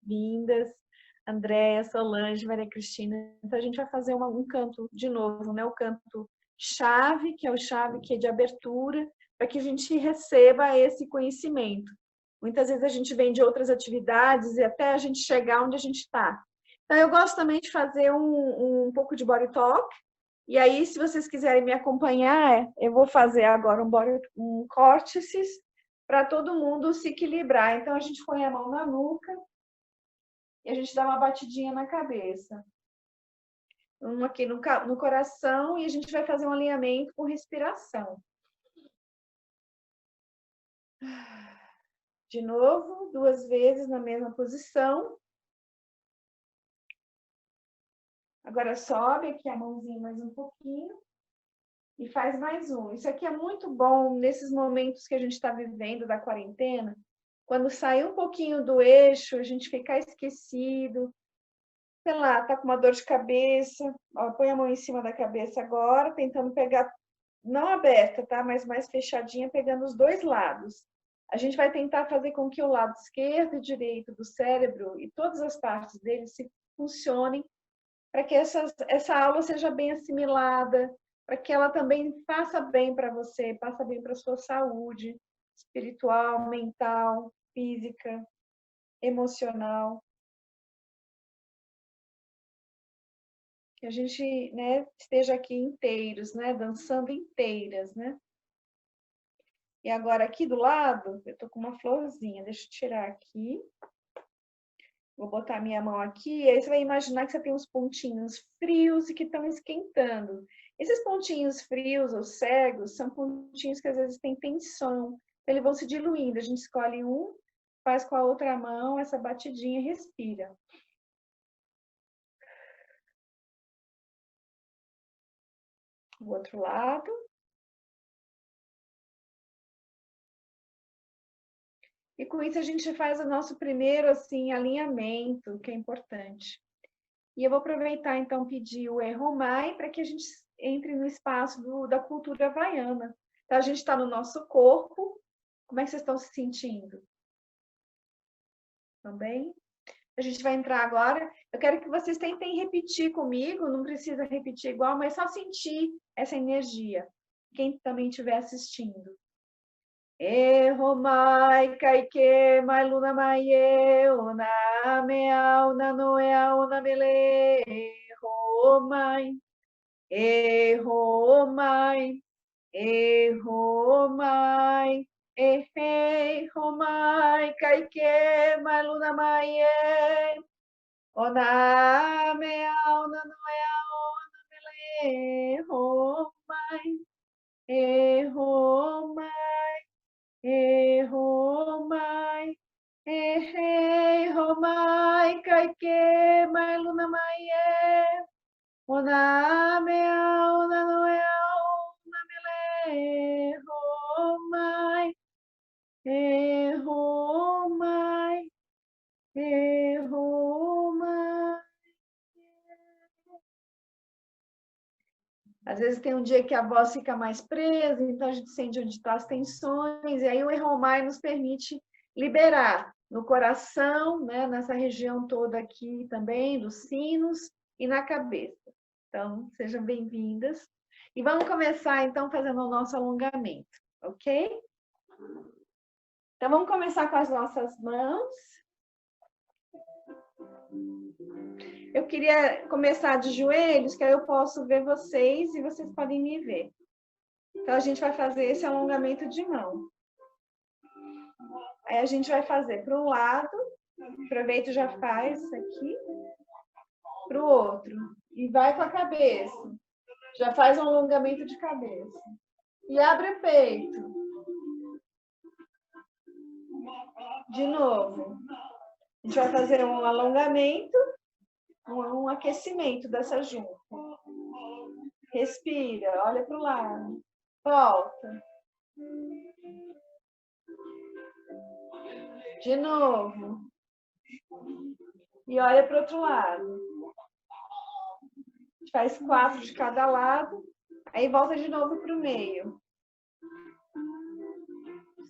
bem-vindas. Andréia, Solange, Maria Cristina. Então, a gente vai fazer um canto de novo, né? O canto chave, que é o chave que é de abertura, para que a gente receba esse conhecimento. Muitas vezes a gente vem de outras atividades e até a gente chegar onde a gente está. Então, eu gosto também de fazer um pouco de body talk. E aí, se vocês quiserem me acompanhar, eu vou fazer agora um córtices para todo mundo se equilibrar. Então, a gente põe a mão na nuca e a gente dá uma batidinha na cabeça. Um aqui no coração e a gente vai fazer um alinhamento com respiração. De novo, 2 vezes na mesma posição. Agora sobe aqui a mãozinha mais um pouquinho e faz mais um. Isso aqui é muito bom nesses momentos que a gente está vivendo da quarentena, quando sai um pouquinho do eixo, a gente ficar esquecido, sei lá, tá com uma dor de cabeça, ó, põe a mão em cima da cabeça agora, tentando pegar, não aberta, tá? Mas mais fechadinha, pegando os 2 lados. A gente vai tentar fazer com que o lado esquerdo e direito do cérebro e todas as partes dele se funcionem para que essa aula seja bem assimilada, para que ela também faça bem para você, faça bem para a sua saúde espiritual, mental, física, emocional. Que a gente, né, esteja aqui inteiros, né, dançando inteiras, né? E agora aqui do lado, eu tô com uma florzinha, deixa eu tirar aqui. Vou botar minha mão aqui, e aí você vai imaginar que você tem uns pontinhos frios e que estão esquentando. Esses pontinhos frios ou cegos são pontinhos que às vezes têm tensão. Eles vão se diluindo. A gente escolhe um, faz com a outra mão essa batidinha e respira. O outro lado. E com isso a gente faz o nosso primeiro assim alinhamento, que é importante. E eu vou aproveitar então pedir o Erromai para que a gente entre no espaço da cultura havaiana. Então a gente está no nosso corpo. Como é que vocês estão se sentindo? Também? A gente vai entrar agora. Eu quero que vocês tentem repetir comigo, não precisa repetir igual, mas só sentir essa energia. Quem também estiver assistindo. Erromai, Kaike, Mai Luna Maie, Ona Mea, Ona Noea, Ona Mele, Erromai, Erromai, Erromai, Erromai, Kaike, Mai Luna Maie, Ona Mea, Ona Noea, Ona Mele, Erromai, Erromai, Erromai, Erromai, Kaike, Mai Luna Maie, Ona Mea, Ona Noea, Ona Mele, Erromai, Erromai, Erromai. Às vezes tem um dia que a voz fica mais presa, então a gente sente onde estão as tensões, e aí o Erromai nos permite liberar no coração, né, nessa região toda aqui também, dos sinos e na cabeça. Então, sejam bem-vindas. E vamos começar, então, fazendo o nosso alongamento, ok? Então, vamos começar com as nossas mãos. Eu queria começar de joelhos, que aí eu posso ver vocês e vocês podem me ver. Então, a gente vai fazer esse alongamento de mão. Aí a gente vai fazer para um lado, aproveita e já faz isso aqui, para o outro. E vai com a cabeça. Já faz um alongamento de cabeça. E abre o peito. De novo. A gente vai fazer um alongamento, um aquecimento dessa junta. Respira, olha para o lado. Volta. De novo. E olha para o outro lado. A gente faz 4 de cada lado. Aí volta de novo para o meio.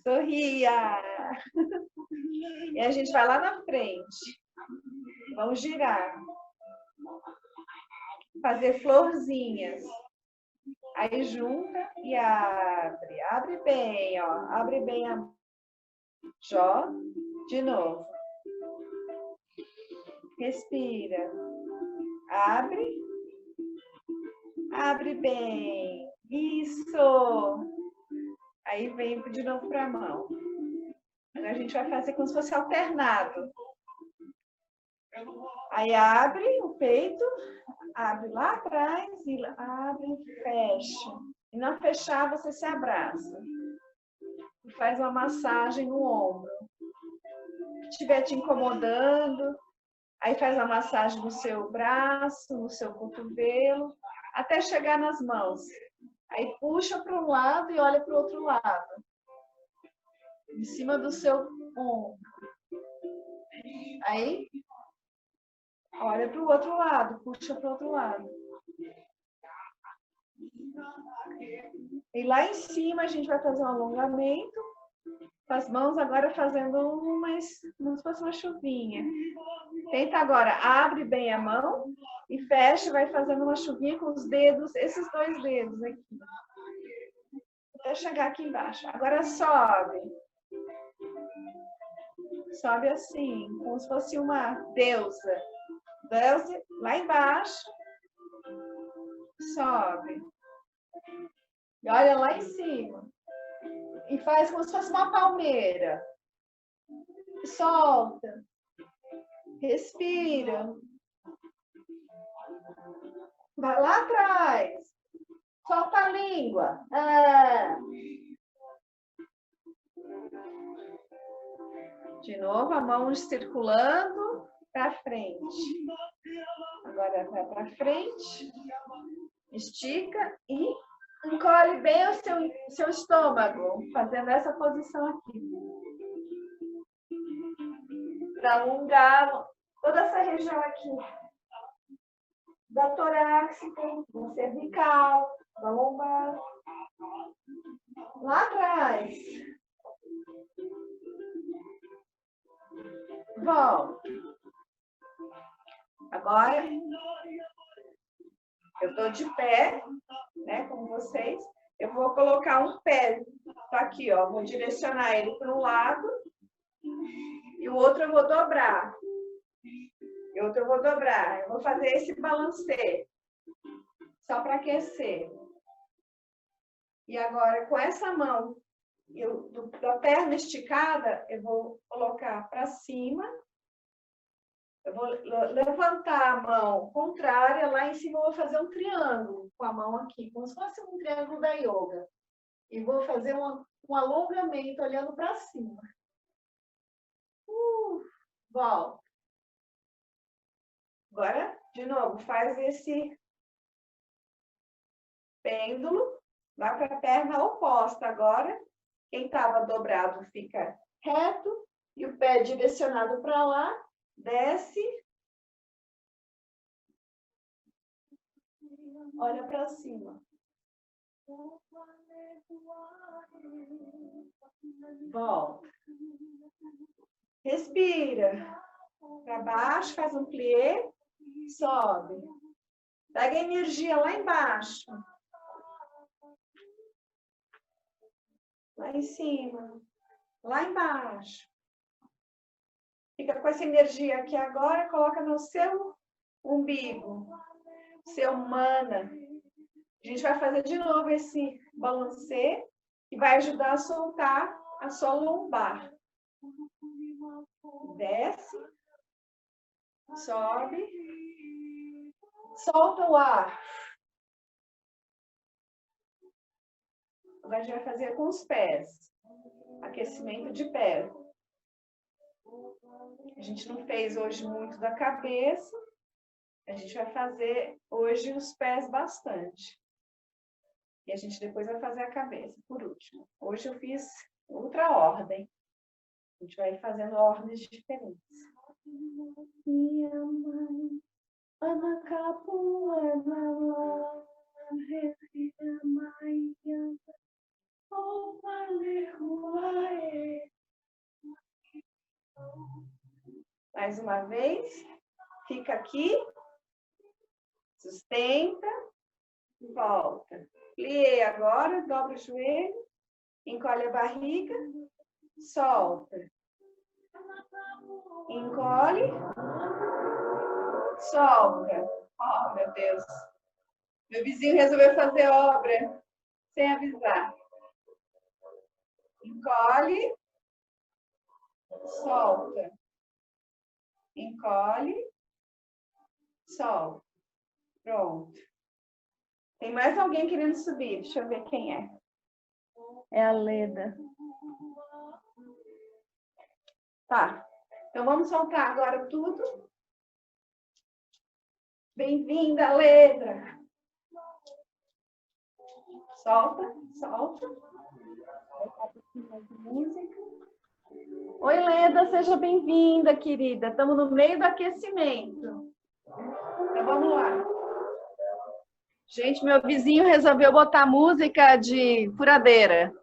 Sorria. E a gente vai lá na frente. Vamos girar. Fazer florzinhas. Aí junta e abre. Abre bem, ó. Abre bem a mão. Jó. De novo. Respira. Abre. Abre bem. Isso. Aí vem de novo para a mão. Agora a gente vai fazer como se fosse alternado. Aí abre o peito, abre lá atrás e abre e fecha. E na fechar você se abraça. E faz uma massagem no ombro. Se estiver te incomodando, aí faz uma massagem no seu braço, no seu cotovelo, até chegar nas mãos. Aí puxa para um lado e olha para o outro lado. Em cima do seu ombro. Aí, olha para o outro lado, puxa para o outro lado. E lá em cima a gente vai fazer um alongamento. Com as mãos agora fazendo como se fosse uma chuvinha. Tenta agora, abre bem a mão e fecha, vai fazendo uma chuvinha com os dedos, esses 2 dedos aqui. Até chegar aqui embaixo. Agora sobe. Sobe assim, como se fosse uma deusa. Deusa lá embaixo. Sobe. E olha lá em cima. E faz como se fosse uma palmeira. Solta. Respira. Vai lá atrás. Solta a língua. De novo, a mão circulando para frente. Agora vai para frente. Estica e encolhe bem o seu estômago, fazendo essa posição aqui. Para alongar toda essa região aqui. Da torácica, da cervical, da lombar. Lá atrás. Volta. Agora, eu estou de pé, né, com vocês. Eu vou colocar um pé, tá aqui, ó. Vou direcionar ele para um lado e o outro eu vou dobrar. E outro eu vou dobrar. Eu vou fazer esse balancê, só para aquecer. E agora, com essa mão da perna esticada, eu vou colocar para cima. Eu vou levantar a mão contrária, lá em cima eu vou fazer um triângulo com a mão aqui, como se fosse um triângulo da yoga. E vou fazer um alongamento olhando para cima. Volta. Agora, de novo, faz esse pêndulo, vai para a perna oposta agora. Quem estava dobrado fica reto e o pé direcionado para lá, desce. Olha para cima. Volta. Respira. Para baixo, faz um plié, sobe. Pega energia lá embaixo. Lá em cima. Lá embaixo. Fica com essa energia aqui agora, coloca no seu umbigo, seu mana. A gente vai fazer de novo esse balancê que vai ajudar a soltar a sua lombar. Desce, sobe, solta o ar. Agora a gente vai fazer com os pés. Aquecimento de pé. A gente não fez hoje muito da cabeça. A gente vai fazer hoje os pés bastante. E a gente depois vai fazer a cabeça, por último. Hoje eu fiz outra ordem. A gente vai fazendo ordens diferentes. Minha mãe, Ana Capuana, Refilha Maia, O Vale. Mais uma vez. Fica aqui. Sustenta. Volta. Plié agora, dobra o joelho. Encolhe a barriga. Solta. Encolhe. Solta. Oh, meu Deus. Meu vizinho resolveu fazer obra sem avisar. Encolhe. Solta. Encolhe. Solta. Pronto. Tem mais alguém querendo subir? Deixa eu ver quem é. É a Leda. Tá. Então, vamos soltar agora tudo. Bem-vinda, Leda. Solta, solta. Música. Oi, Leda, seja bem-vinda, querida. Estamos no meio do aquecimento. Então, vamos lá. Gente, meu vizinho resolveu botar música de furadeira.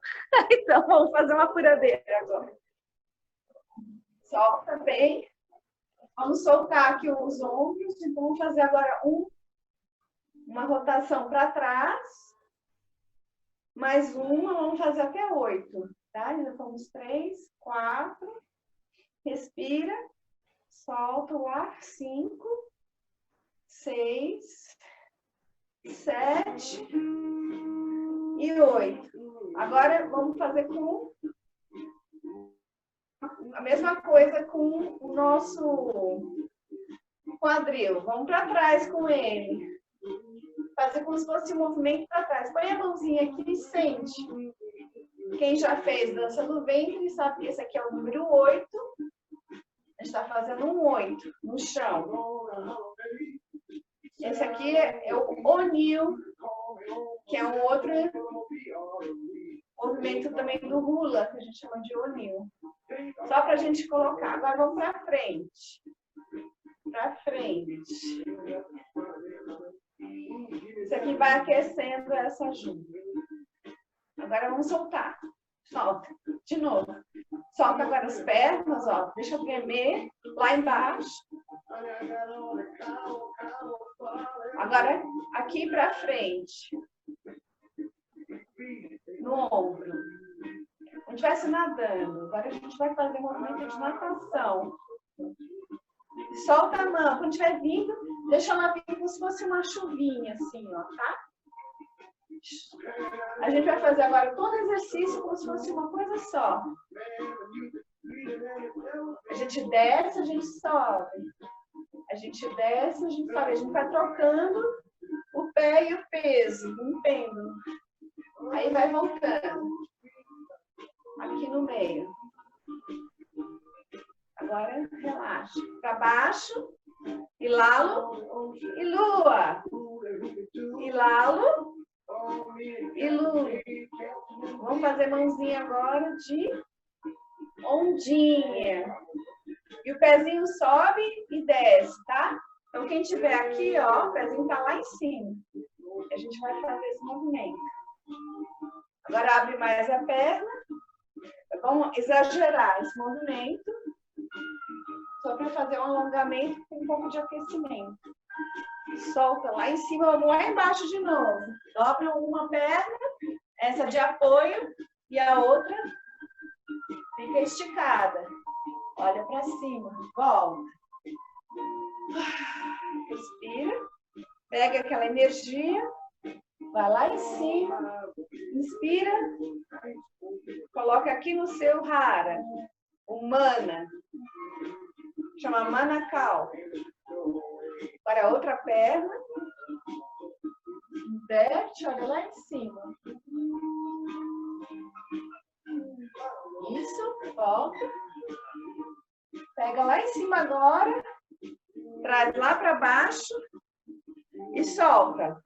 Então, vamos fazer uma furadeira agora. Solta bem. Vamos soltar aqui os ombros. Então, vamos fazer agora uma rotação para trás. Mais uma, vamos fazer até 8. Tá? Já fomos 3, 4. Respira. Solta o ar. 5, 6, 7 e 8. Agora vamos fazer com a mesma coisa com o nosso quadril. Vamos para trás com ele. Fazer como se fosse um movimento para trás. Põe a mãozinha aqui e sente. Quem já fez dança do ventre sabe que esse aqui é o número 8. A gente está fazendo um 8 no chão. Esse aqui é o Onil, que é um outro movimento também do hula, que a gente chama de Onil. Só para a gente colocar. Agora vamos para frente. Para frente. Isso aqui vai aquecendo essa junta. Agora vamos soltar. Solta. De novo. Solta agora as pernas, ó. Deixa tremer lá embaixo. Agora, aqui para frente. No ombro. Como se estivesse nadando. Agora a gente vai fazer um movimento de natação. Solta a mão. Quando estiver vindo, deixa ela vir como se fosse uma chuvinha, assim, ó, tá? A gente vai fazer agora todo o exercício como se fosse uma coisa só. A gente desce, a gente sobe. A gente desce, a gente sobe. A gente vai trocando o pé e o peso, um pêndulo. Aí vai voltando. Aqui no meio. Agora, relaxa. Para baixo. E lalo. E lua. E lalo. E lua. Vamos fazer mãozinha agora de ondinha. E o pezinho sobe e desce, tá? Então, quem tiver aqui, ó, o pezinho tá lá em cima. A gente vai fazer esse movimento. Agora, abre mais a perna. Vamos exagerar esse movimento. Só para fazer um alongamento com um pouco de aquecimento. Solta lá em cima, vamos lá embaixo de novo. Dobra uma perna, essa de apoio, e a outra fica esticada. Olha para cima, volta. Respira. Pega aquela energia, vai lá em cima, inspira, coloca aqui no seu hara, o mana, chama Manakal. Para a outra perna, inverte, olha lá em cima. Isso, volta. Pega lá em cima agora, traz lá para baixo e solta.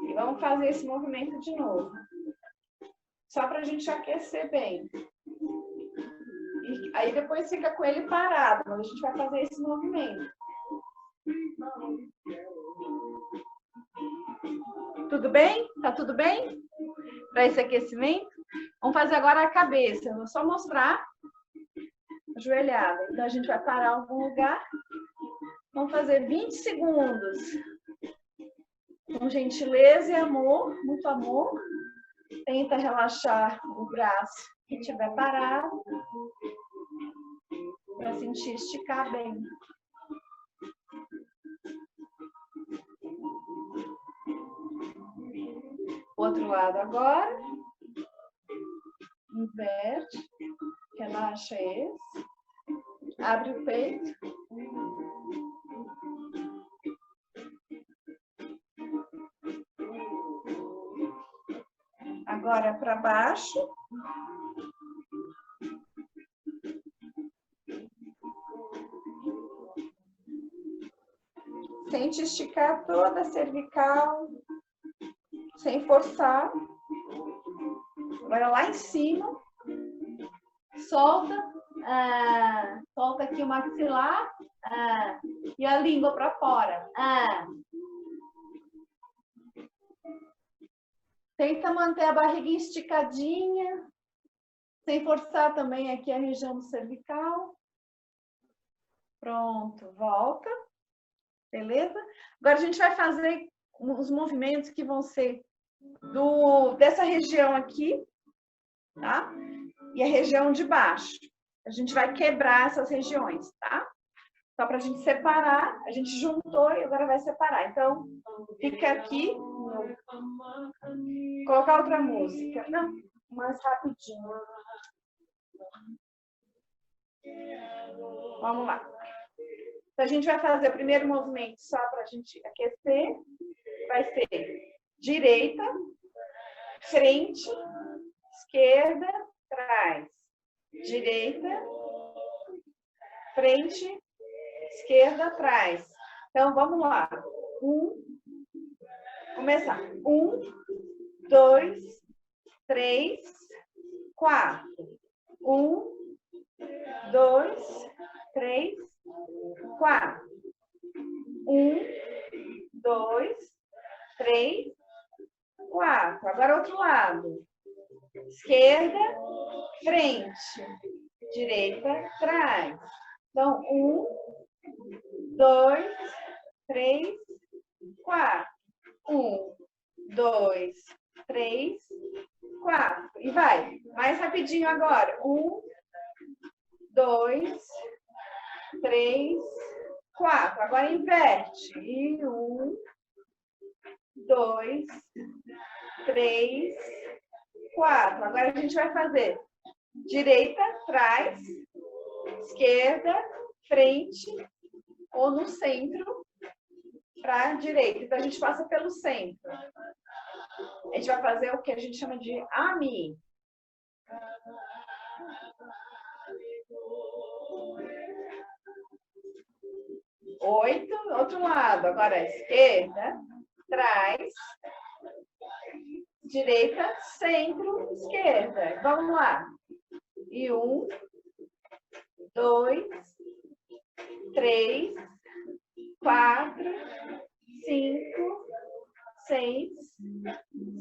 E vamos fazer esse movimento de novo. Só para a gente aquecer bem. E aí depois fica com ele parado, mas a gente vai fazer esse movimento. Tudo bem? Tá tudo bem? Para esse aquecimento? Vamos fazer agora a cabeça. Eu vou só mostrar. ajoelhada. Então, a gente vai parar em algum lugar. Vamos fazer 20 segundos. Com gentileza e amor, muito amor. Tenta relaxar o braço que estiver parado. Para sentir esticar bem. Outro lado agora. Inverte. Relaxa esse. Abre o peito. Agora para baixo. Tente esticar toda a cervical, sem forçar. Agora lá em cima. Solta. Solta aqui o maxilar. E a língua para fora. Tenta manter a barriguinha esticadinha, sem forçar também aqui a região do cervical. Pronto, volta. Beleza? Agora a gente vai fazer os movimentos que vão ser dessa região aqui, tá? E a região de baixo. A gente vai quebrar essas regiões, tá? Só para a gente separar, a gente juntou e agora vai separar. Então, fica aqui. Colocar outra música. Não, mais rapidinho. Vamos lá. Então, a gente vai fazer o primeiro movimento só para a gente aquecer. Vai ser direita, frente, esquerda, trás. Direita, frente, esquerda, trás. Então, vamos lá. Começar. 1, 2, 3, 4. 1, 2, 3, 4. 1, 2, 3, 4. Agora outro lado. Esquerda, frente. Direita, trás. Então, 1, 2, 3, 4. 1, 2, 3, 4. E vai. Mais rapidinho agora. 1, 2, 3, 4. Agora inverte. E 1, 2, 3, 4. Agora a gente vai fazer direita, trás, esquerda, frente ou no centro para a direita. Então, a gente passa pelo centro. A gente vai fazer o que a gente chama de AMI. Oito, outro lado. Agora, esquerda, trás, direita, centro, esquerda. Vamos lá. E 1, 2, 3, 4, 5, 6,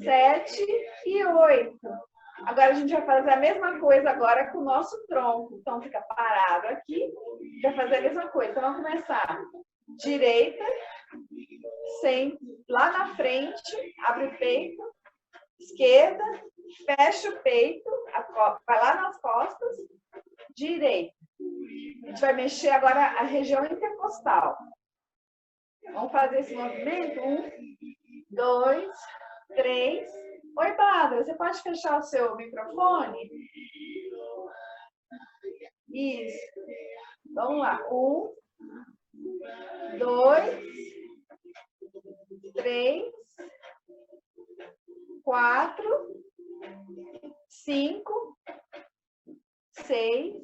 7 e 8. Agora a gente vai fazer a mesma coisa agora com o nosso tronco. Então fica parado aqui, vai fazer a mesma coisa. Então vamos começar. Direita, lá na frente, abre o peito. Esquerda, fecha o peito, vai lá nas costas. Direita. A gente vai mexer agora a região intercostal. Vamos fazer esse movimento. 1, 2, 3. Oi, Bárbara, você pode fechar o seu microfone? Isso. Vamos lá. 1, 2, 3, 4, 5, 6,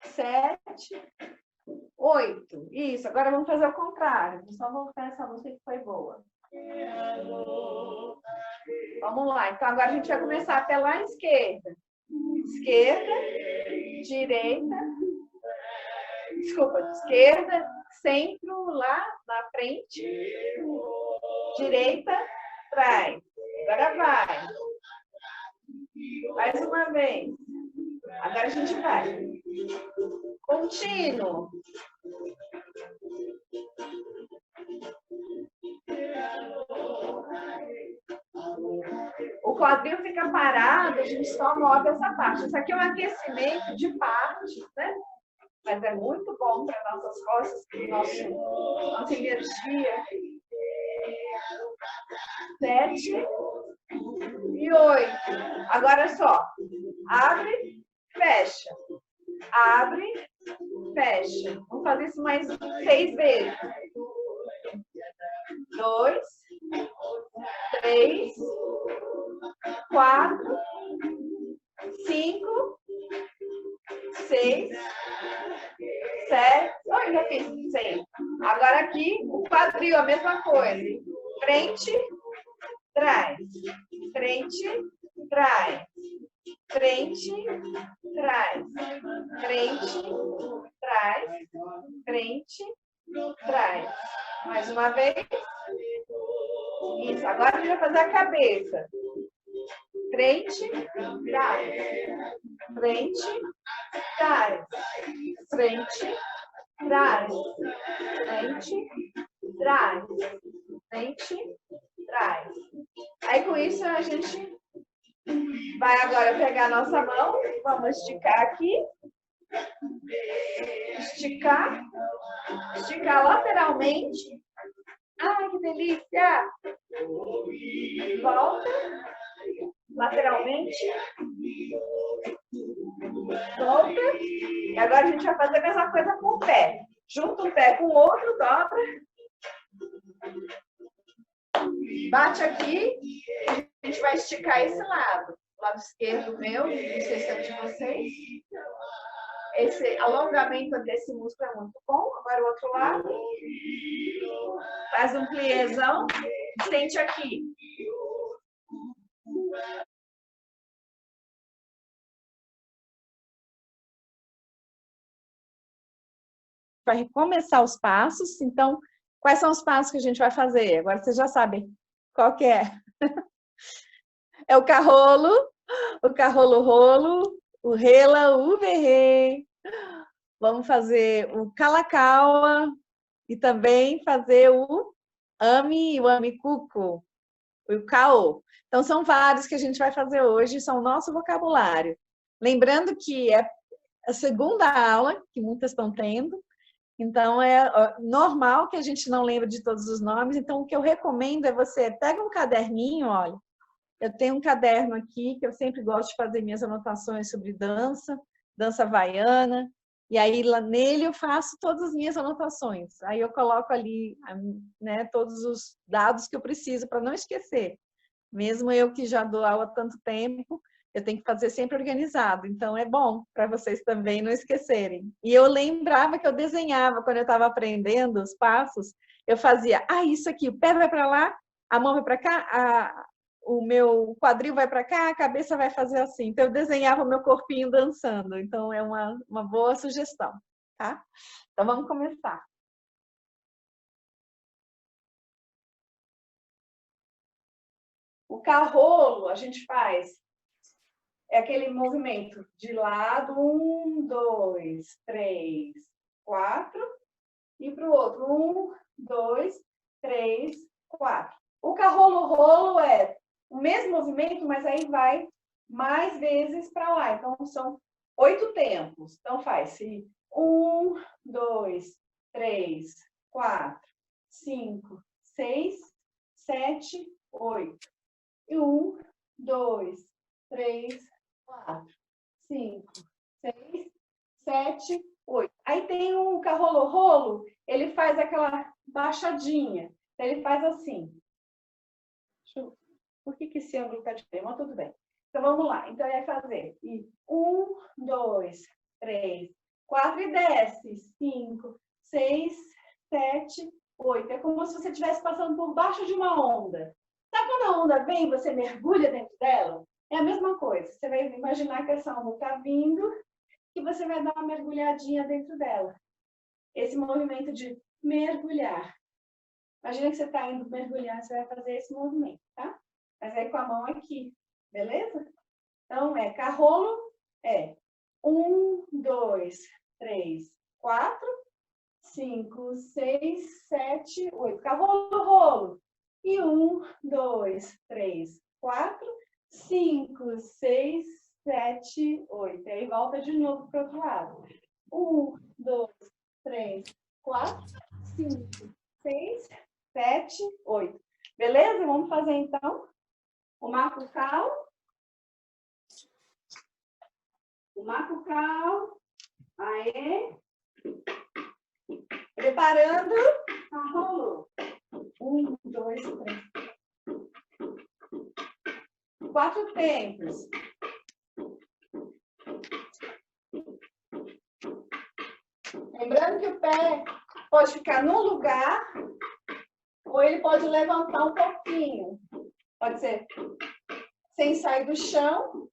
7, 8. Isso, agora vamos fazer o contrário. Vou só voltar essa música que foi boa. Vamos lá, então agora a gente vai começar pela esquerda. Esquerda, direita, desculpa, esquerda, centro, lá na frente, direita, trás. Agora vai. Mais uma vez. Agora a gente vai. contínuo. O quadril fica parado, a gente só move essa parte. Isso aqui é um aquecimento de partes, né? Mas é muito bom para nossas costas, nossa energia. 7 e 8. Agora só. Abre, fecha. Abre, fecha. Vamos fazer isso mais 6 vezes. 2, 3, 4, 5, 6, 7. Oi, já fiz 6. Agora aqui, o quadril, a mesma coisa. Frente, trás. Frente, trás. Frente, trás. Frente, trás. Frente, trás. Mais uma vez. Isso. Agora a gente vai fazer a cabeça. Frente, trás. Frente, trás. Frente, trás. Frente, trás. Frente, trás. Aí com isso a gente vai agora pegar a nossa mão. Vamos esticar aqui. Esticar. Esticar lateralmente. Ai, que delícia! Volta. Lateralmente. Volta. E agora a gente vai fazer a mesma coisa com o pé. Junta um pé com o outro, dobra. Bate aqui. A gente vai esticar esse lado. O lado esquerdo meu, não sei se é de vocês. Esse alongamento desse músculo é muito bom. Agora o outro lado. Faz um pliézão. Sente aqui. Vai recomeçar os passos. Então, quais são os passos que a gente vai fazer? Agora vocês já sabem qual que é. É o carrolo rolo, o rela, o verrê. Vamos fazer o calacaua e também fazer o ami, o amicuco, o caô. Então, são vários que a gente vai fazer hoje, são o nosso vocabulário. Lembrando que é a segunda aula que muitas estão tendo, então é normal que a gente não lembre de todos os nomes, então o que eu recomendo é você pega um caderninho, olha, eu tenho um caderno aqui que eu sempre gosto de fazer minhas anotações sobre dança, dança havaiana, e aí lá nele eu faço todas as minhas anotações. Aí eu coloco ali, né, todos os dados que eu preciso para não esquecer. Mesmo eu que já dou aula há tanto tempo, eu tenho que fazer sempre organizado. Então é bom para vocês também não esquecerem. E eu lembrava que eu desenhava quando eu estava aprendendo os passos, eu fazia, isso aqui, o pé vai para lá, a mão vai para cá, o meu quadril vai para cá, a cabeça vai fazer assim. Então, eu desenhava o meu corpinho dançando. Então, é uma boa sugestão, tá? Então, vamos começar. O carrolo, a gente faz aquele movimento de lado, 1, 2, 3, 4, e para o outro, 1, 2, 3, 4. O carrolo-rolo é o mesmo movimento, mas aí vai mais vezes para lá. Então, são 8 tempos. Então, faz-se 1, 2, 3, 4, 5, 6, 7, 8. E 1, 2, 3, 4, 5, 6, 7, 8. Aí tem o carrolo-rolo, ele faz aquela baixadinha. Ele faz assim. Por que esse ângulo está diferente? Mas tudo bem. Então, vamos lá. Então, ele vai fazer 1, 2, 3, 4 e desce. 5, 6, 7, 8. É como se você estivesse passando por baixo de uma onda. Sabe quando a onda vem e você mergulha dentro dela? É a mesma coisa. Você vai imaginar que essa onda está vindo e você vai dar uma mergulhadinha dentro dela. Esse movimento de mergulhar. Imagina que você está indo mergulhar, você vai fazer esse movimento, tá? Mas aí com a mão aqui, beleza? Então, carrolo, 1, 2, 3, 4, 5, 6, 7, 8. Cavalo do rolo. E 1, 2, 3, 4, 5, 6, 7, 8. Aí volta de novo para o outro lado. 1, 2, 3, 4, 5, 6, 7, 8. Beleza? Vamos fazer então o Macucal. O Macucal. Aê. Preparando a rolo. 1, 2, 3. 4 tempos. Lembrando que o pé pode ficar no lugar ou ele pode levantar um pouquinho. Pode ser sem sair do chão.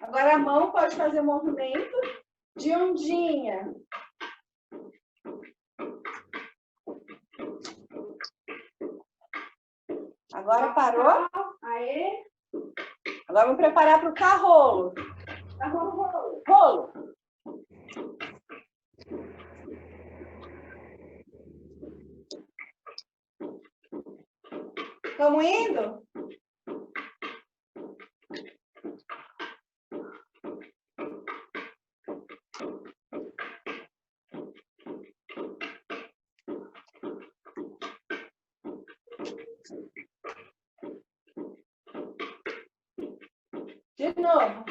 Agora a mão pode fazer o movimento de ondinha. Agora parou. Aê. Agora vamos preparar para o carrolo. Carrolo, rolo. Estamos indo? De novo.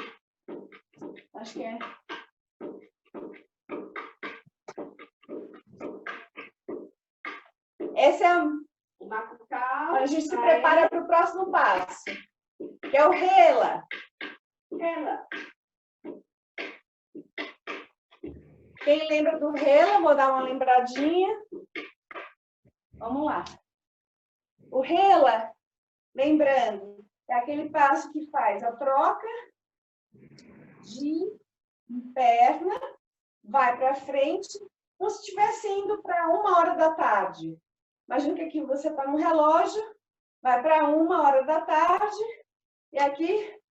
Acho que é. Esse é o Macucal. A gente se prepara para o próximo passo, que é o rela. Rela. Quem lembra do rela, vou dar uma lembradinha. Vamos lá. O rela, lembrando, é aquele passo que faz a troca de perna, vai para frente, como se estivesse indo para 1h da tarde. Imagina que aqui você está no relógio, vai para 1h da tarde, e aqui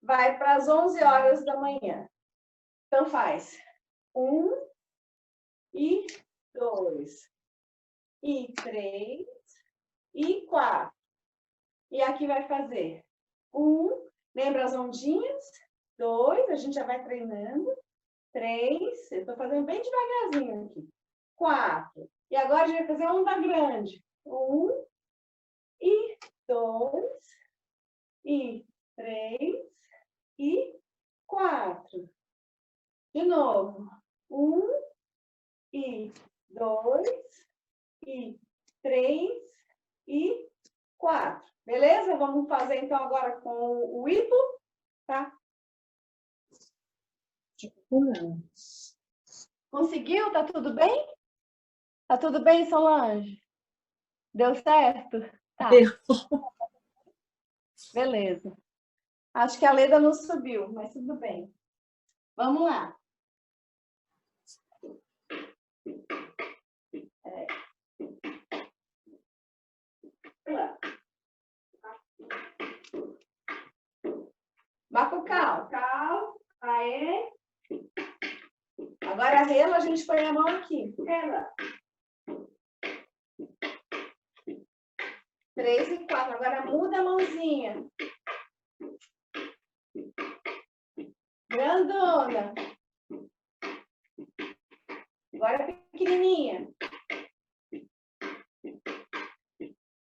vai para as 11h da manhã. Então faz 1 e 2 e 3 e 4. E aqui vai fazer 1, lembra as ondinhas? 2, a gente já vai treinando. 3, eu estou fazendo bem devagarzinho aqui. 4. E agora a gente vai fazer a onda grande. 1 e 2 e 3 e 4. De novo. 1 e 2 e 3 e 4. Beleza? Vamos fazer então agora com o hipo, tá? Conseguiu? Tá tudo bem? Tá tudo bem, Solange? Deu certo? Tá. Beleza. Acho que a Leda não subiu, mas tudo bem. Vamos lá. Macucal. Aê. Agora a rela, a gente põe a mão aqui. Rela. 3 e 4. Agora muda a mãozinha. Grandona. Agora pequenininha.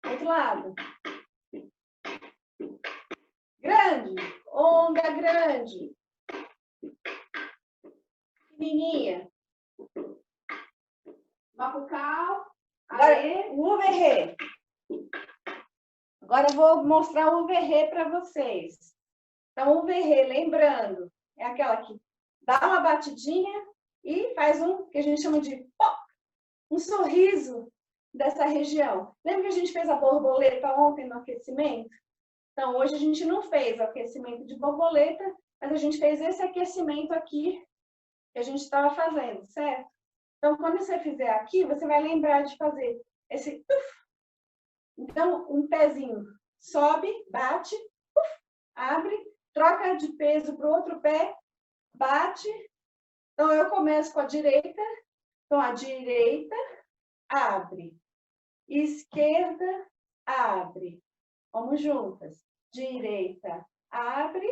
Outro lado. Grande. Onda grande. Pequenininha. Macucal. Agora o uverrê. Agora eu vou mostrar o uverrê para vocês. Então, o uverrê, lembrando, é aquela que dá uma batidinha e faz um que a gente chama de pop, um sorriso dessa região. Lembra que a gente fez a borboleta ontem no aquecimento? Então, hoje a gente não fez o aquecimento de borboleta, mas a gente fez esse aquecimento aqui que a gente estava fazendo, certo? Então, quando você fizer aqui, você vai lembrar de fazer esse tuf. Então, um pezinho sobe, bate, uf, abre, troca de peso para o outro pé, bate. Então, eu começo com a direita. Então, a direita, abre. Esquerda, abre. Vamos juntas. Direita, abre.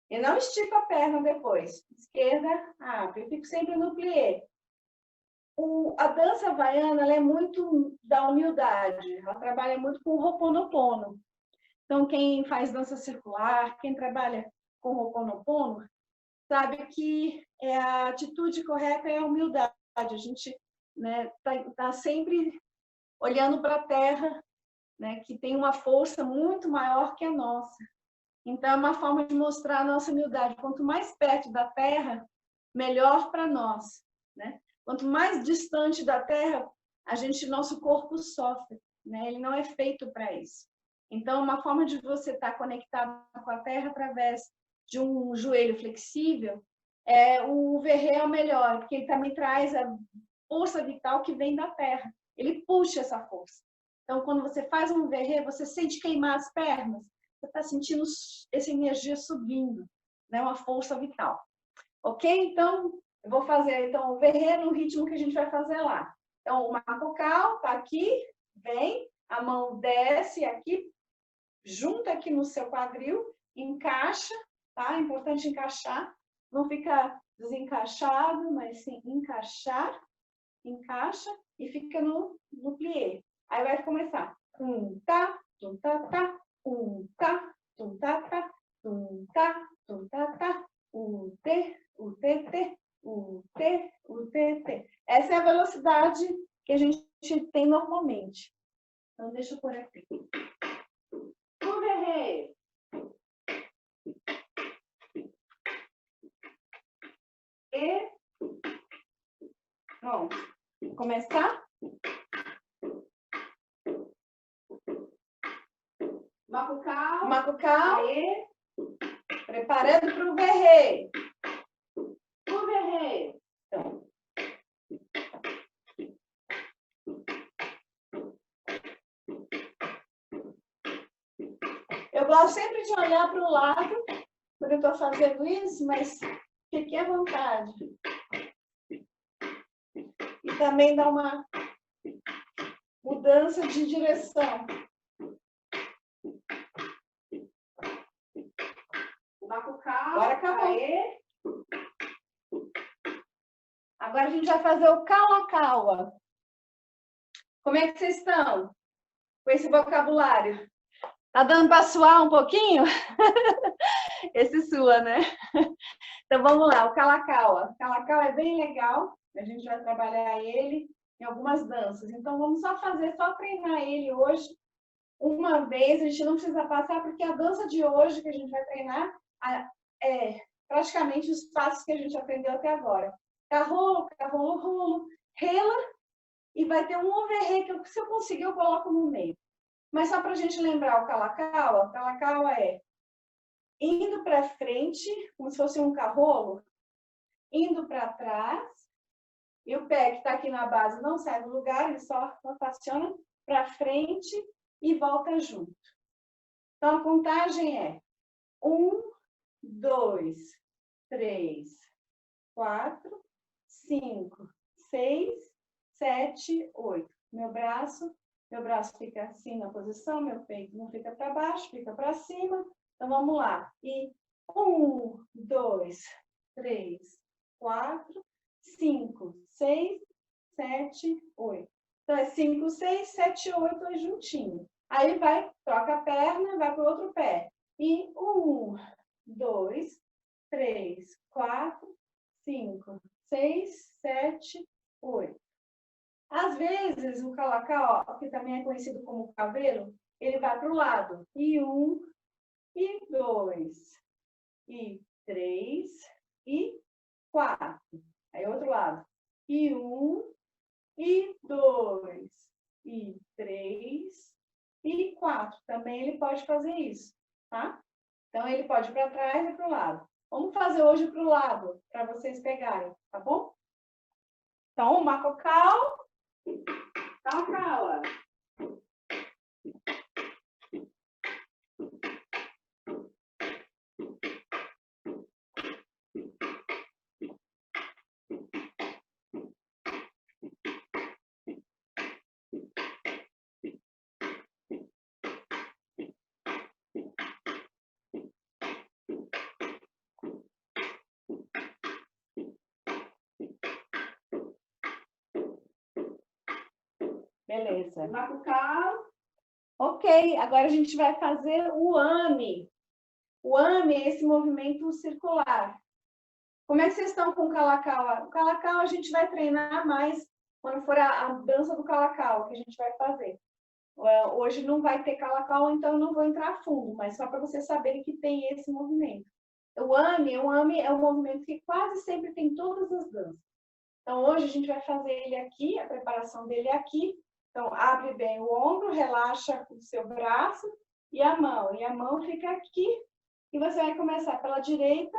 E não estica a perna depois. Esquerda, abre. Eu fico sempre no plié. A dança havaiana, ela é muito da humildade. Ela trabalha muito com o Ho'oponopono. Então, quem faz dança circular, quem trabalha com o Ho'oponopono, sabe que a atitude correta é a humildade. A gente, né, tá sempre olhando para a terra, né, que tem uma força muito maior que a nossa. Então, é uma forma de mostrar a nossa humildade. Quanto mais perto da terra, melhor para nós, né? Quanto mais distante da terra, nosso corpo sofre, né? Ele não é feito para isso. Então, uma forma de você estar conectado com a terra através de um joelho flexível, o verré é o melhor, porque ele também traz a força vital que vem da terra. Ele puxa essa força. Então, quando você faz um verré, você sente queimar as pernas, você está sentindo essa energia subindo, né? Uma força vital. Ok? Então, eu vou fazer então, o verré no ritmo que a gente vai fazer lá. Então, o macocal está aqui, vem, a mão desce aqui, junta aqui no seu quadril, encaixa, tá? É importante encaixar, não fica desencaixado, mas sim encaixar, encaixa e fica no plié. Aí vai começar. Tá, tá, tá, tá, tá, tá, tá, tá, o T, T, o T. Essa é a velocidade que a gente tem normalmente. Então, deixa eu pôr aqui. O verré. E. Vamos começar? Macucal. Aí. Preparando para o verré. O verré. Então. Eu gosto sempre de olhar para o lado quando eu estou fazendo isso, mas fique à vontade. E também dá uma mudança de direção. Agora acabou. Aê. Agora a gente vai fazer o cala-cala. Como é que vocês estão com esse vocabulário? Tá dando para suar um pouquinho? Esse sua, né? Então vamos lá, o cala-cala. O cala-cala é bem legal. A gente vai trabalhar ele em algumas danças. Então vamos só treinar ele hoje. Uma vez, a gente não precisa passar, porque a dança de hoje que a gente vai treinar é praticamente os passos que a gente aprendeu até agora. Carrolo, carrolo, rolo, rela, e vai ter um overré que se eu conseguir eu coloco no meio. Mas só para a gente lembrar o cala-cala é indo para frente, como se fosse um carrolo, indo para trás, e o pé que está aqui na base não sai do lugar, ele só rotaciona para frente e volta junto. Então, a contagem é 1, 2, 3, 4, 5, 6, 7, 8. Meu braço fica assim na posição, meu peito não fica para baixo, fica para cima. Então, vamos lá. E 1, 2, 3, 4, 5, 6, 7, 8. Então, é 5, 6, 7, 8, é juntinho. Aí vai, troca a perna, vai para o outro pé. E 1, 2, 3, 4, 5, 6, 7, 8. Às vezes, o calacá, que também é conhecido como cabelo, ele vai para o lado. E 1, e 2, e 3, e 4. Aí, outro lado. E 1, e 2, e 3, e 4. Também ele pode fazer isso, tá? Então, ele pode ir para trás e para o lado. Vamos fazer hoje para o lado, para vocês pegarem, tá bom? Então, o macocal, cala. Beleza. Macucal. Ok, agora a gente vai fazer o AME. O AME é esse movimento circular. Como é que vocês estão com o Kalakaua? O Kalakaua a gente vai treinar mais quando for a dança do Kalakaua que a gente vai fazer. Hoje não vai ter Kalakaua, então eu não vou entrar a fundo, mas só para vocês saberem que tem esse movimento. O AME é um movimento que quase sempre tem todas as danças. Então, hoje a gente vai fazer ele aqui, a preparação dele aqui. Então, abre bem o ombro, relaxa o seu braço e a mão fica aqui. E você vai começar pela direita,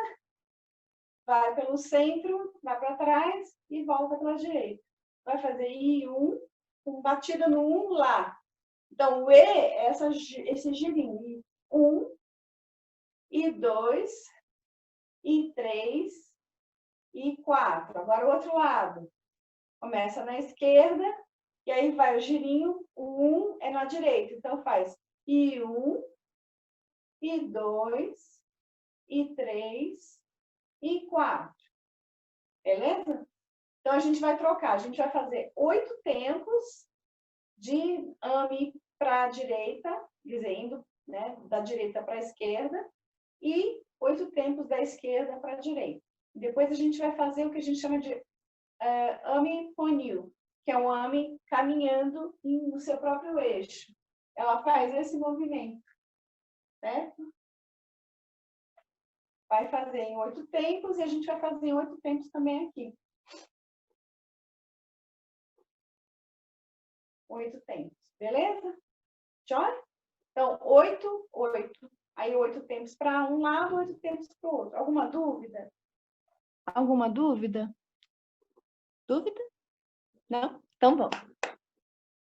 vai pelo centro, vai para trás e volta pela direita. Vai fazer I1, batida no 1 lá. Então, o E é esse girinho. I1, I2, I3, I4. Agora o outro lado. Começa na esquerda, e aí vai o girinho, o 1 é na direita. Então, faz I1, I2, I3, I4. Beleza? Então, a gente vai trocar. A gente vai fazer 8 tempos de AME para a direita, dizendo, né, da direita para a esquerda, e 8 tempos da esquerda para a direita. Depois a gente vai fazer o que a gente chama de AME Ponil, que é um AME caminhando no seu próprio eixo. Ela faz esse movimento, certo? Vai fazer em 8 tempos e a gente vai fazer em 8 tempos também aqui. 8 tempos, beleza? Joia? Então, 8, 8. Aí 8 tempos para um lado, 8 tempos para o outro. Alguma dúvida? Alguma dúvida? Dúvida? Não? Então vamos.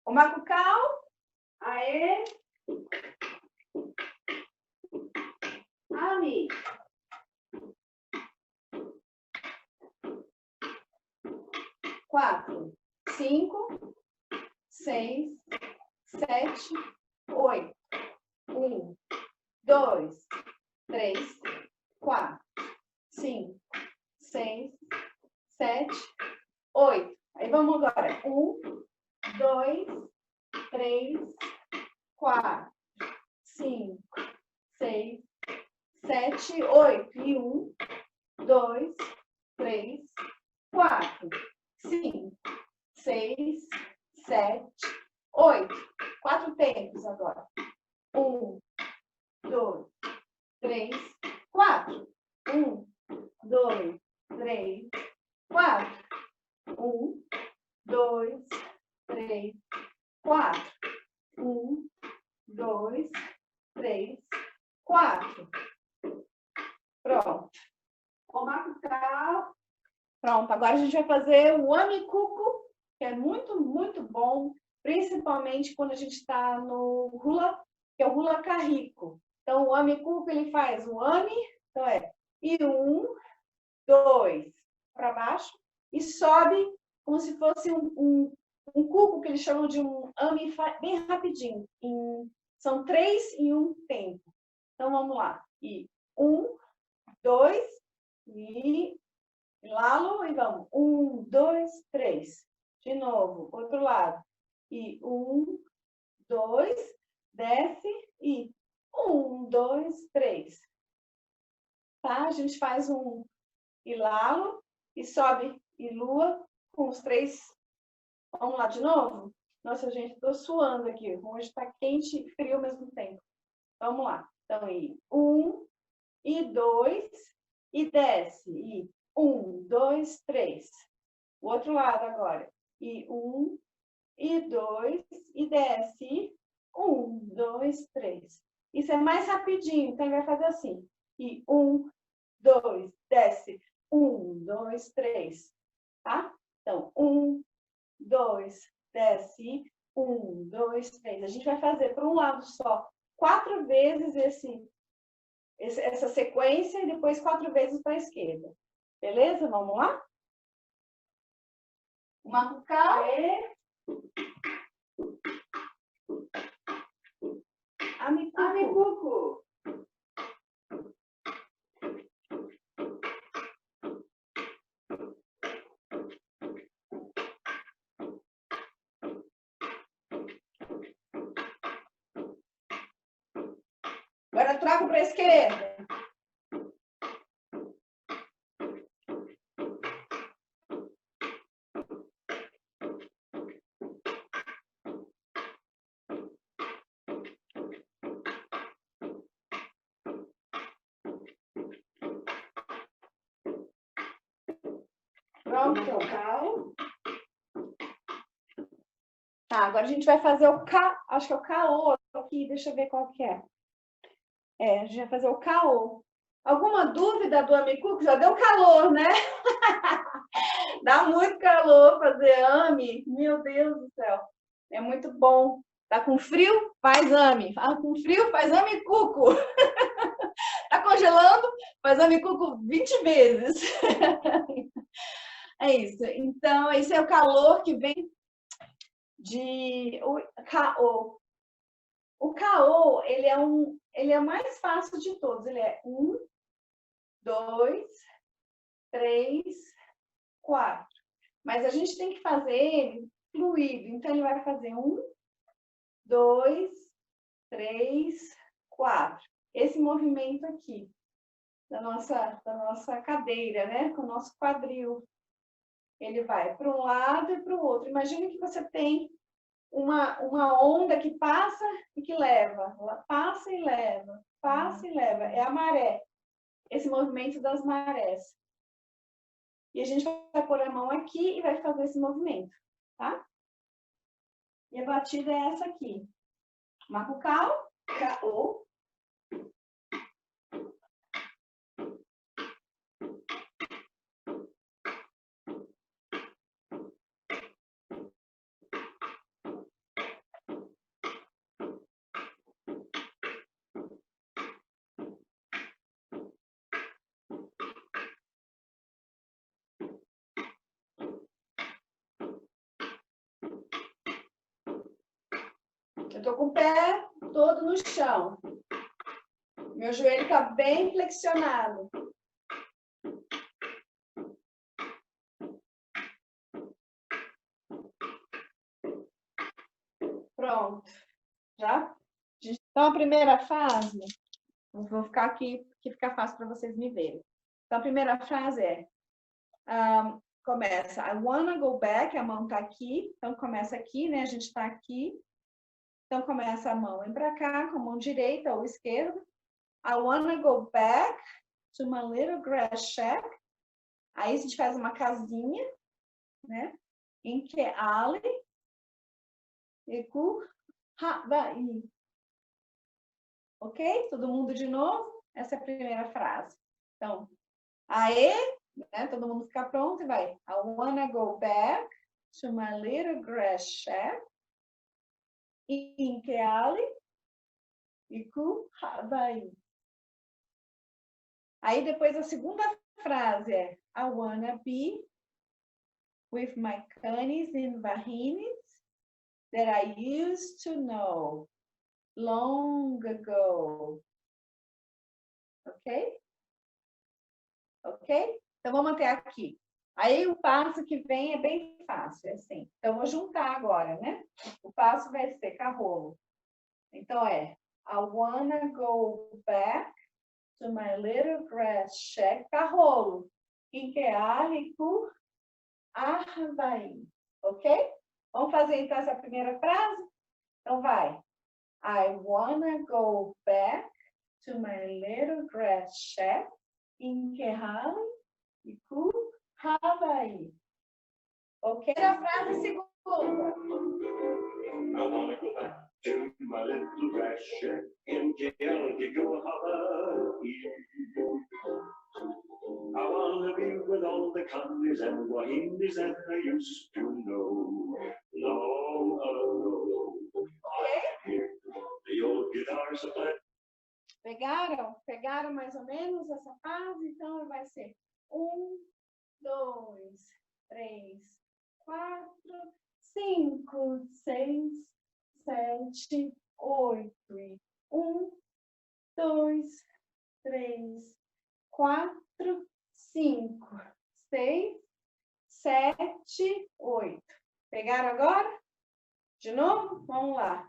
O Macucal. Aê. Ali. 4, 5, 6, 7, 8. 1, 2, 3, 4, 5, 6, 7, 8. Aí vamos agora. 1, 2, 3, 4, 5, 6, 7, 8. E 1, 2, 3, 4, 5, 6, 7, 8. 4 tempos agora. 1, 2, 3, 4. 1, 2, 3, 4. 1, 2, 3, 4. 1, 2, 3, 4. Pronto. O Macucal. Pronto, agora a gente vai fazer o Amikuku, que é muito, muito bom, principalmente quando a gente está no hula, que é o hula carrico. Então, o Amikuku, ele faz o Ami, então é I1, 2, para baixo, e sobe como se fosse um cuco, que eles chamam de um Ami, bem rapidinho. São 3 em um tempo. Então, vamos lá. E 1, 2, e Lalo, e vamos. 1, 2, 3. De novo, outro lado. E 1, 2, desce e 1, 2, 3. Tá? A gente faz um Ilalo e sobe e lua com os 3. Vamos lá de novo? Nossa, gente, estou suando aqui. Hoje está quente e frio ao mesmo tempo. Vamos lá. Então, e 1, e 2, e desce. E 1, 2, 3. O outro lado agora. E 1, e 2, e desce. 1, 2, 3. Isso é mais rapidinho, então vai fazer assim. E 1, 2, desce. 1, 2, 3. Tá? Então, 1, 2, desce. 1, 2, 3. A gente vai fazer por um lado só 4 vezes essa sequência e depois 4 vezes para a esquerda. Beleza? Vamos lá? Macucal. Amikuku. Agora troca para a esquerda. Pronto, vocal. Tá, agora a gente vai fazer o K, acho que é o KO aqui, deixa eu ver qual que é. É, a gente vai fazer o KO. Alguma dúvida do Amicuco? Já deu calor, né? Dá muito calor fazer AMI. Meu Deus do céu. É muito bom. Tá com frio? Faz AMI. Tá com frio? Faz Amicuco. Tá congelando? Faz Amicuco 20 vezes. É isso. Então, esse é o calor que vem de o KO. O KO, ele é o mais fácil de todos. Ele é 1, 2, 3, 4. Mas a gente tem que fazer ele fluido. Então, ele vai fazer 1, 2, 3, 4. Esse movimento aqui, da nossa cadeira, né? Com o nosso quadril. Ele vai para um lado e para o outro. Imagine que você tem uma onda que passa e que leva. Ela passa e leva, passa e leva. É a maré. Esse movimento das marés. E a gente vai pôr a mão aqui e vai fazer esse movimento, tá? E a batida é essa aqui. Macucal, KO. Eu tô com o pé todo no chão. Meu joelho está bem flexionado. Pronto. Já? Então, a primeira fase, vou ficar aqui, que fica fácil para vocês me verem. Então, a primeira frase é, começa, I wanna go back, a mão está aqui, então começa aqui, né? A gente está aqui. Então, começa a mão, vem para cá, com a mão direita ou esquerda. I wanna go back to my little grass shack. Aí, a gente faz uma casinha, né? Em que ali, eku, ha-vai. Ok? Todo mundo de novo? Essa é a primeira frase. Então, aê, né? Todo mundo fica pronto e vai. I wanna go back to my little grass shack. In Keali, Iku, Hawaii. Aí depois a segunda frase é I wanna be with my canis and vahines that I used to know long ago. Ok? Ok? Então, vamos até aqui. Aí, o passo que vem é bem fácil, é assim. Então, vou juntar agora, né? O passo vai ser carrolo. Então, é I wanna go back to my little grass shack. Carrolo. Inkeali ku Havaí. Ok? Vamos fazer, então, essa primeira frase? Então, vai. I wanna go back to my little grass shack in Keali ku Havaí. Ok? A frase segunda. I wanna go back to my little grass shack in Keali ku Havaí. I wanna be with all the Connies and Wahinis that I used to know long ago. Ok? The old guitars are playing. Pegaram? Pegaram mais ou menos essa fase? Então, vai ser 1, 2, 3, 4, 5, 6, 7, 8. 1, 2, 3, 4, 5, 6, 7, 8. Pegaram agora? De novo? Vamos lá.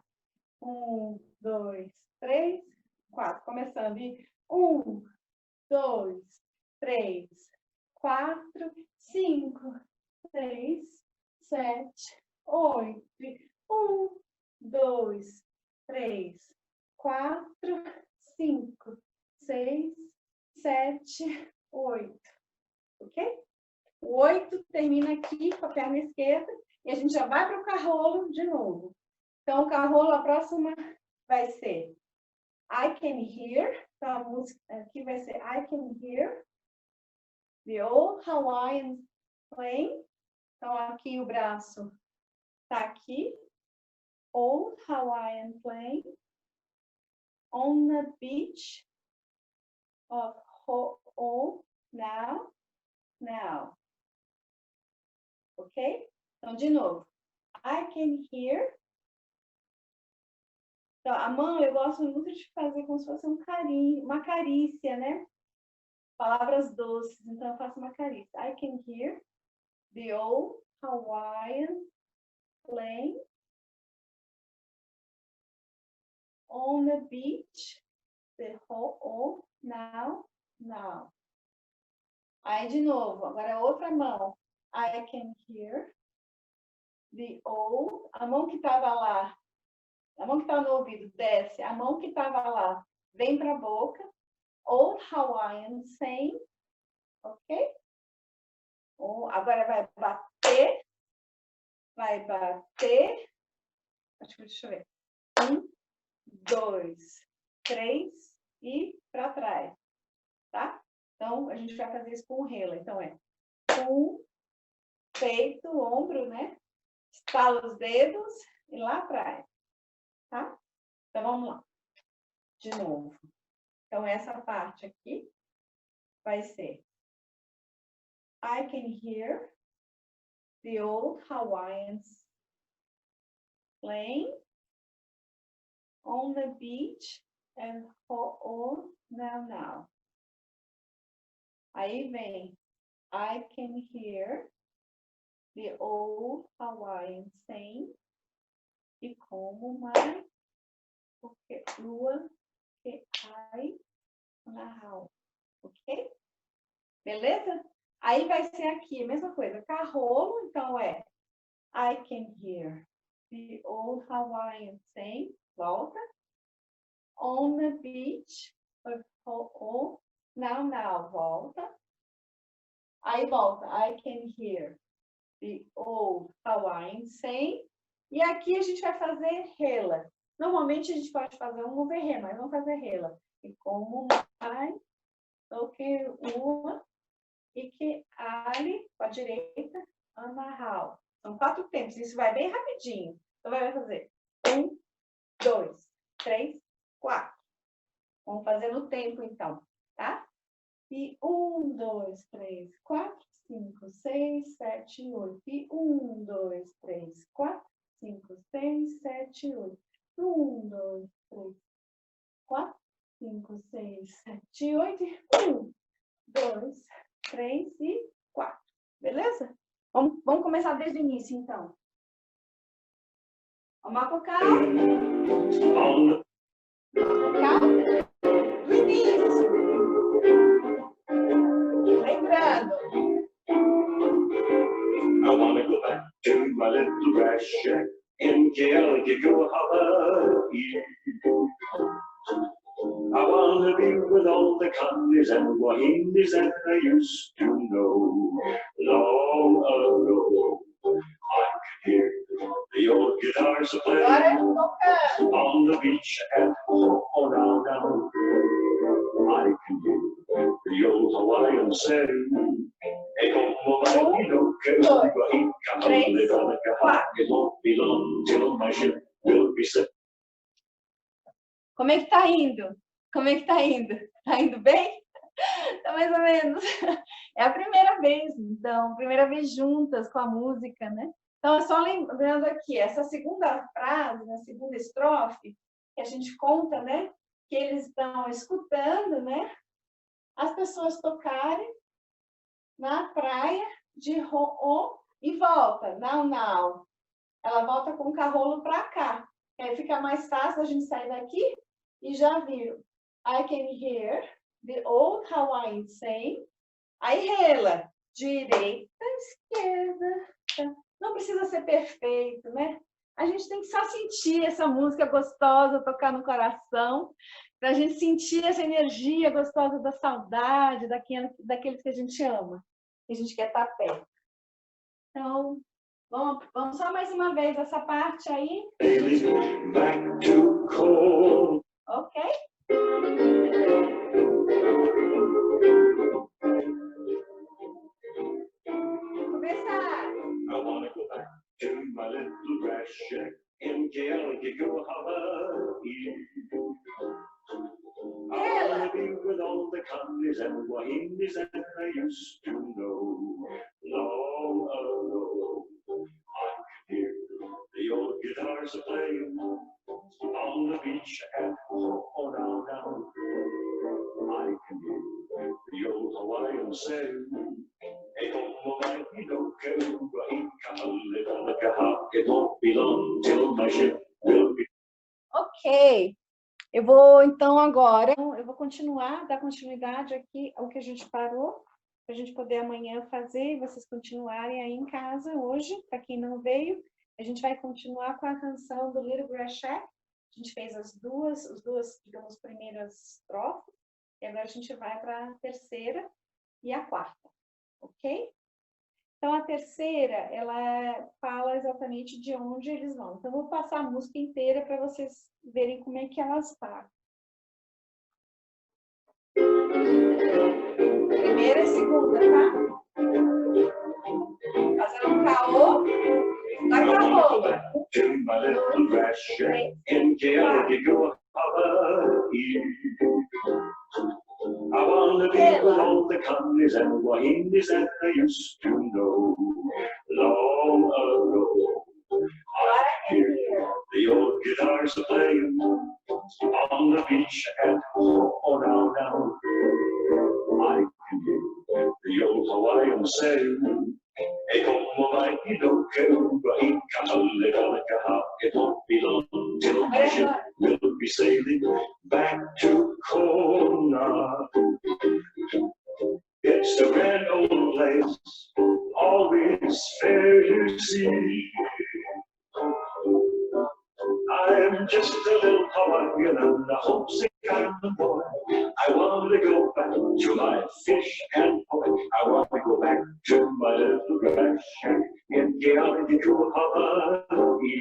1, 2, 3, 4. Começando. E 1, 2, 3, 4, 5, 6, 7, 8. 1, 2, 3, 4, 5, 6, 7, 8. Ok? O 8 termina aqui com a perna esquerda e a gente já vai para o carrolo de novo. Então, o carrolo, a próxima vai ser I can hear. Então, a música aqui vai ser I can hear the old Hawaiian playing. Então, aqui o braço está aqui. Old Hawaiian playing on the beach of Ho'o now. Ok? Então, de novo. I can hear. Então, a mão eu gosto muito de fazer como se fosse um carinho, uma carícia, né? Palavras doces. Então, eu faço uma carícia. I can hear the old Hawaiian playing on the beach. The Ho'o now. Aí, de novo. Agora, a outra mão. I can hear the old. A mão que estava lá. A mão que está no ouvido desce, a mão que estava lá vem para a boca. Old Hawaiian saying, ok? Agora vai bater. Deixa eu ver. 1, 2, 3 e para trás, tá? Então, a gente vai fazer isso com o rela. Então, é peito, ombro, né? Estala os dedos e lá atrás. Tá? Então, vamos lá. De novo. Então, essa parte aqui vai ser I can hear the old Hawaiians playing on the beach and Ho'o now. Aí vem I can hear the old Hawaiian saying e como mais porque lua que ai na ok? Beleza? Aí vai ser aqui a mesma coisa, carrolo, então é I can hear the old Hawaiian saying, volta. On the beach, Ho'o now, volta. Aí volta, I can hear the old Hawaiian saying. E aqui a gente vai fazer rela. Normalmente a gente pode fazer um overré, mas vamos fazer rela. E como mais, o que uma, e que ali, com a direita, amarrar. São 4 tempos, isso vai bem rapidinho. Então vai fazer 1, 2, 3, 4. Vamos fazer no tempo, então, tá? E 1, 2, 3, 4, 5, 6, 7, 8. E 1, 2, 3, 4, 5, 6, 7, 8. 1, 2, 3, 4, 5, 6, 7, 8. 1, 2, 3 e 4. Beleza? Vamos começar desde o início, então. Vamos lá, Cacau. Cacau. Do início. Lembrando. I wanna go back to my little grass shack in Kealakekua, Hawaii. I wanna be with all the Connies and Wahinis that I used to know long ago. I could hear the old guitars playing on the beach at Ho'onaunau. I can hear the old Hawaiian saying, "Hey, como vai, no que vai, it won't be long till my ship will be set." Como é que tá indo? Como é que tá indo? Tá indo bem? Tá mais ou menos. É a primeira vez, então, primeira vez juntas com a música, né? Então, é só lembrando aqui, essa segunda frase, na segunda estrofe, que a gente conta, né? Que eles estão escutando, né? As pessoas tocarem na praia de Ho'o e volta, now. Ela volta com o carrolo para cá. Aí fica mais fácil a gente sair daqui e já vir I can hear the old Hawaiian saying. Aí rela, direita, esquerda. Não precisa ser perfeito, né? A gente tem que só sentir essa música gostosa, tocar no coração, para a gente sentir essa energia gostosa da saudade, daqueles que a gente ama, que a gente quer estar perto. Então, vamos só mais uma vez essa parte aí. Back to cold. Ok? Começar. I want to go back to my little grass shack in Kealakekua, Hawaii. I want to be with all the Kamis and Wahimis that I used to know long ago. I can hear the old guitars playing on the beach at Honolulu. I can hear the old Hawaiian saying, it won't be long till my ship will be. Ok. Eu vou, então, agora, eu vou dar continuidade aqui ao que a gente parou, para a gente poder amanhã fazer e vocês continuarem aí em casa hoje. Para quem não veio, a gente vai continuar com a canção do Little Grass Shack. A gente fez as duas, digamos, primeiras estrofes, e agora a gente vai para a terceira e a quarta, ok? Então, a terceira, ela fala exatamente de onde eles vão. Então, eu vou passar a música inteira para vocês verem como é que elas param. Primeira e segunda, tá? Fazendo um caô. Daqui a pouco. To my little grass shack in Kealakekua, Hawaii. I want to be with all the Kamis and Wahimis that I used to know long ago. I can hear the old guitars playing on the beach at Honolulu. I can hear the old Hawaiian saying, it won't be long till my ship will be sailing back to Kona. It's a grand old place, always fair to see. I'm just a little Hawaiian and a homesick island boy. I want to go back to my fish and boy. I want to go back to my little grass shack in Kealakekua, Hawaii.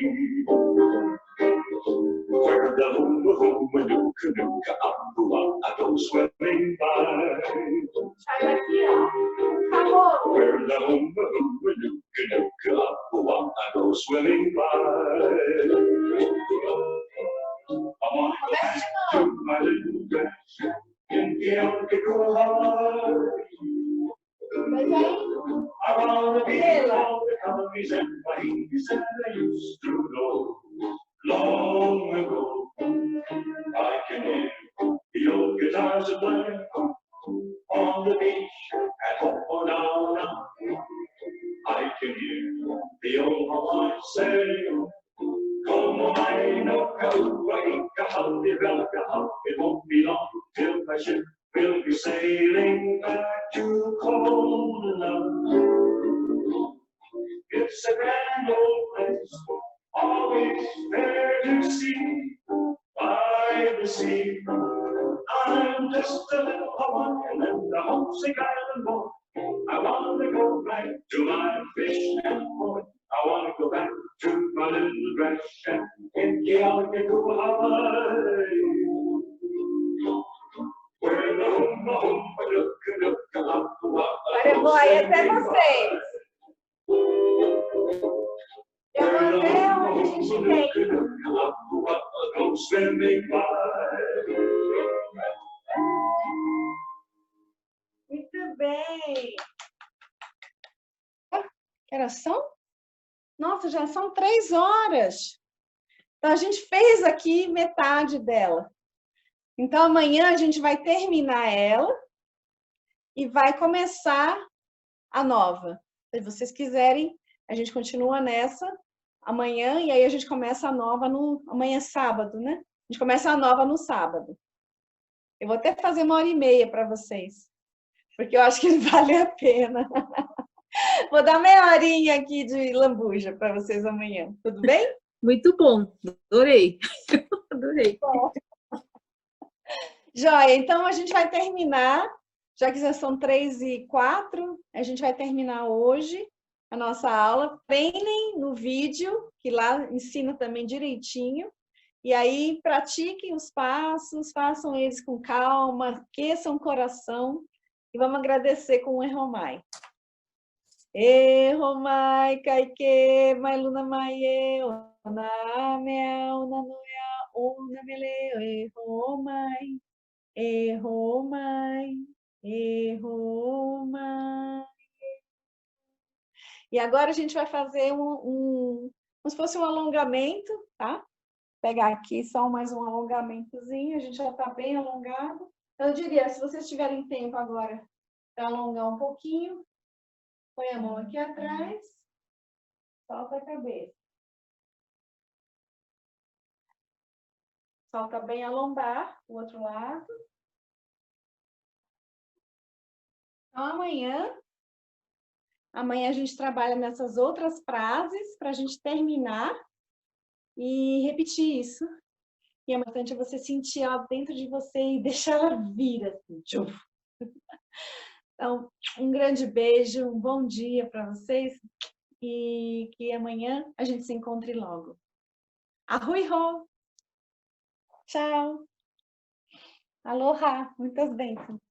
Where the huma huma nuka nuka apua I go swimming by. Sai daqui, ó. Acabou. Where the huma huma nuka nuka apua I go swimming by. I want to go back to my little grass shack in Kealakekua, Hawaii. Mas aí, I want to be with all the Kamis and Wahimis that I used to know long ago. I can hear the old guitars playing on the beach at Honolulu. I can hear the old Hawaiian saying, como mai no kauai kahali velakaha. It won't be long till my ship will be sailing back to Kona. It's a grand old place, always fair to see by the sea. I'm just a little Hawaiian and a homesick island boy. I want to go back to my fish and boy. I want to go back to my little grass shack in Kealakekua, Hawaii. Where the huma huma nuka nuka apua agora eu vou aí até vocês. Eu vou até onde a gente tem. Go swimming by. Muito bem. Que horas são? Nossa, já são 3 horas. Então, a gente fez aqui metade dela. Então, amanhã a gente vai terminar ela e vai começar a nova. Se vocês quiserem, a gente continua nessa amanhã e aí a gente começa a nova no... Amanhã é sábado, né? A gente começa a nova no sábado. Eu vou até fazer 1h30 para vocês, porque eu acho que vale a pena. Vou dar meia horinha aqui de lambuja para vocês amanhã, tudo bem? Muito bom, adorei. Adorei. Bom. Joia, então a gente vai terminar, já que já são 3h04, a gente vai terminar hoje a nossa aula. Treinem no vídeo, que lá ensina também direitinho. E aí pratiquem os passos, façam eles com calma, aqueçam o coração. E vamos agradecer com o Erromai. Erromai, Kaike, Mailuna Maie, Ona Mea, Ona Noia, Ona Mele, Erromai. Erromai, Erromai. E agora a gente vai fazer como se fosse um alongamento, tá? Pegar aqui só mais um alongamentozinho, a gente já está bem alongado. Eu diria, se vocês tiverem tempo agora para alongar um pouquinho, põe a mão aqui atrás, solta a cabeça. Solta bem a lombar, o outro lado. Então, amanhã a gente trabalha nessas outras frases para a gente terminar e repetir isso. E é importante você sentir ela dentro de você e deixar ela vir assim. Então, um grande beijo, um bom dia para vocês e que amanhã a gente se encontre logo. Arrui-ho! Tchau! Aloha! Muitas bênçãos!